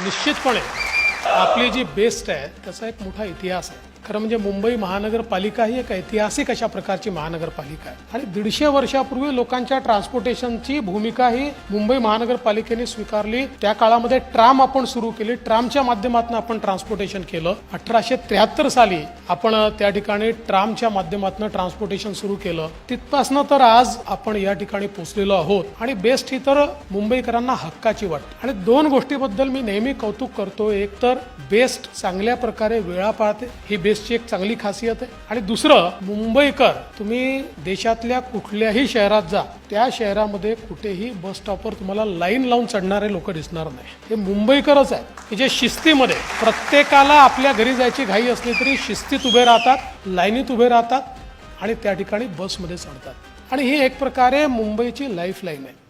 निश्चितपणे आपली जी बेस्ट आहे त्याचा एक मोठा इतिहास आहे. खरं म्हणजे मुंबई महानगरपालिका ही एक ऐतिहासिक अशा प्रकारची महानगरपालिका आहे आणि 150 वर्षापूर्वी लोकांच्या ट्रान्सपोर्टेशनची भूमिका ही मुंबई महानगरपालिकेने स्वीकारली. त्या काळामध्ये ट्राम आपण सुरू केली, ट्रामच्या माध्यमातून आपण ट्रान्सपोर्टेशन केलं. 1873 साली आपण त्या ठिकाणी ट्रामच्या माध्यमातून ट्रान्सपोर्टेशन सुरू केलं. तिथपासनं तर आज आपण या ठिकाणी पोहोचलेलो आहोत आणि बेस्ट ही तर मुंबईकरांना हक्काची वाटते. आणि दोन गोष्टीबद्दल मी नेहमी कौतुक करतो. एक तर बेस्ट चांगल्या प्रकारे वेळा पाळते, ही बेस्टची एक चांगली खासियत आहे. आणि दुसरं, मुंबईकर तुम्ही देशातल्या कुठल्याही शहरात जा, त्या शहरामध्ये कुठेही बस स्टॉपवर तुम्हाला लाईन लावून चढणारे लोक दिसणार नाही. हे मुंबईकरच आहेत की जे शिस्तीमध्ये, प्रत्येकाला आपल्या घरी जायची घाई असली तरी शिस्तीत उभे राहतात, लाईनीत उभे राहतात आणि त्या ठिकाणी बसमध्ये चढतात. आणि ही एक प्रकारे मुंबईची लाईफ लाईन आहे.